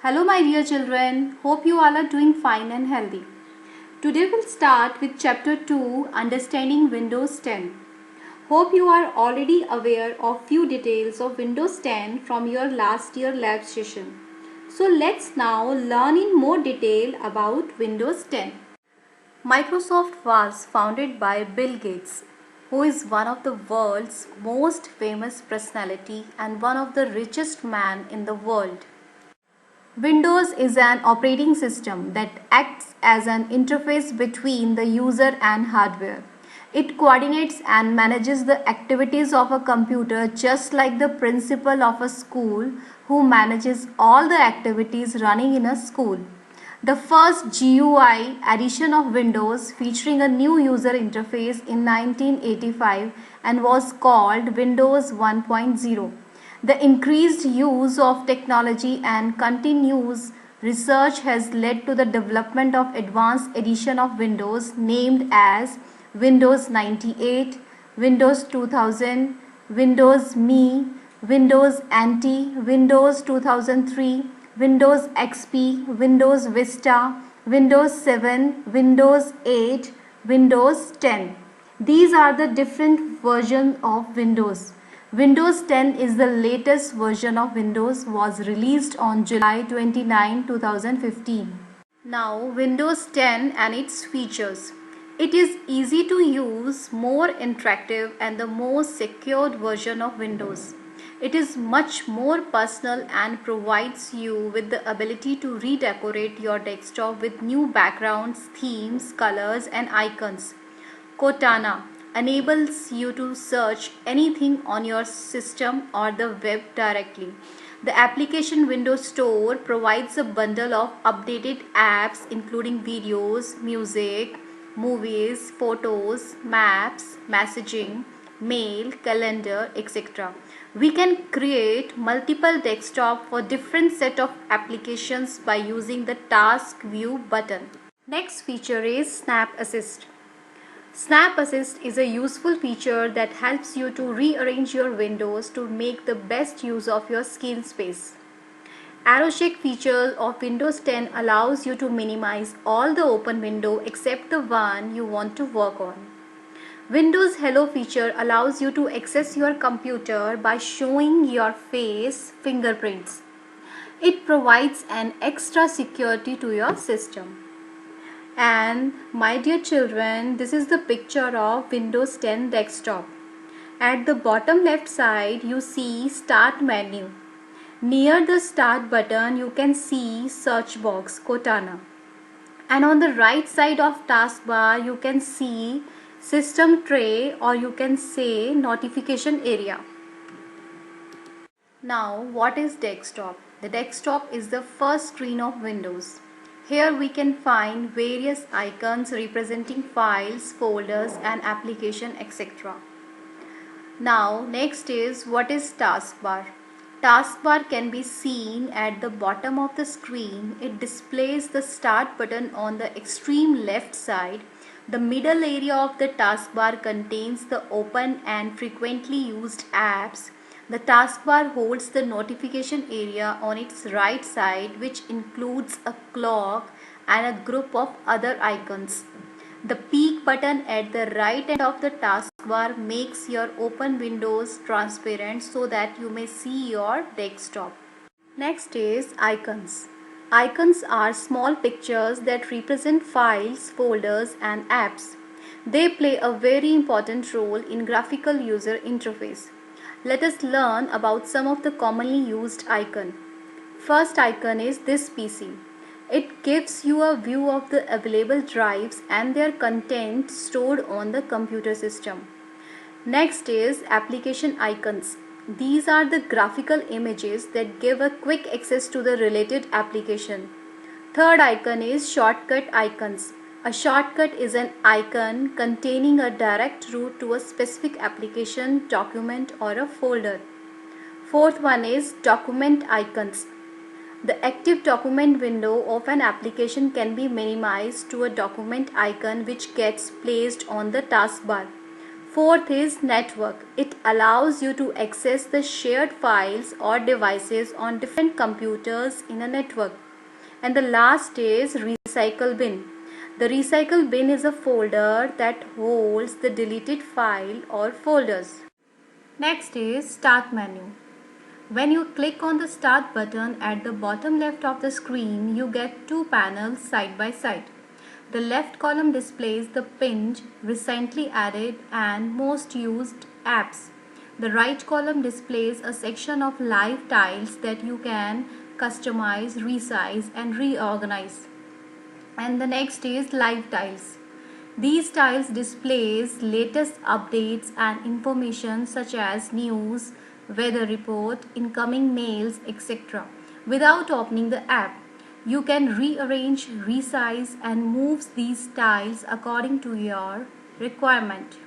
Hello my dear children, hope you all are doing fine and healthy. Today we'll start with chapter 2, Understanding Windows 10. Hope you are already aware of few details of Windows 10 from your last year lab session. So let's now learn in more detail about Windows 10. Microsoft was founded by Bill Gates, who is one of the world's most famous personality and one of the richest man in the world. Windows is an operating system that acts as an interface between the user and hardware. It coordinates and manages the activities of a computer just like the principal of a school who manages all the activities running in a school. The first GUI edition of Windows featuring a new user interface in 1985 and was called Windows 1.0. The increased use of technology and continuous research has led to the development of advanced edition of Windows named as Windows 98, Windows 2000, Windows Me, Windows NT, Windows 2003, Windows XP, Windows Vista, Windows 7, Windows 8, Windows 10. These are the different versions of Windows. Windows 10 is the latest version of Windows, was released on July 29, 2015. Now Windows 10 and its features. It is easy to use, more interactive and the most secured version of Windows. It is much more personal and provides you with the ability to redecorate your desktop with new backgrounds, themes, colors and icons. Cortana enables you to search anything on your system or the web directly. The application Windows Store provides a bundle of updated apps including videos, music, movies, photos, maps, messaging, mail, calendar, etc. We can create multiple desktops for different set of applications by using the Task View button. Next feature is Snap Assist. Snap Assist is a useful feature that helps you to rearrange your windows to make the best use of your screen space. Arrow check feature of Windows 10 allows you to minimize all the open window except the one you want to work on. Windows Hello feature allows you to access your computer by showing your face fingerprints. It provides an extra security to your system. And my dear children, this is the picture of Windows 10 desktop. At the bottom left side you see Start menu. Near the Start button you can see search box Cortana. And on the right side of taskbar you can see system tray, or you can say notification area. Now what is desktop? The desktop is the first screen of Windows. Here we can find various icons representing files, folders and application, etc. Now next is what is taskbar. Taskbar can be seen at the bottom of the screen. It displays the start button on the extreme left side. The middle area of the taskbar contains the open and frequently used apps. The taskbar holds the notification area on its right side, which includes a clock and a group of other icons. The peek button at the right end of the taskbar makes your open windows transparent so that you may see your desktop. Next is icons. Icons are small pictures that represent files, folders and apps. They play a very important role in graphical user interface. Let us learn about some of the commonly used icons. First icon is this PC. It gives you a view of the available drives and their content stored on the computer system. Next is application icons. These are the graphical images that give a quick access to the related application. Third icon is shortcut icons. A shortcut is an icon containing a direct route to a specific application, document or a folder. Fourth one is document icons. The active document window of an application can be minimized to a document icon which gets placed on the taskbar. Fourth is network. It allows you to access the shared files or devices on different computers in a network. And the last is recycle bin. The recycle bin is a folder that holds the deleted file or folders. Next is start menu. When you click on the start button at the bottom left of the screen, you get two panels side by side. The left column displays the pinned, recently added and most used apps. The right column displays a section of live tiles that you can customize, resize and reorganize. And the next is live tiles. These tiles displays latest updates and information such as news, weather report, incoming mails, etc. Without opening the app. You can rearrange, resize and move these tiles according to your requirement.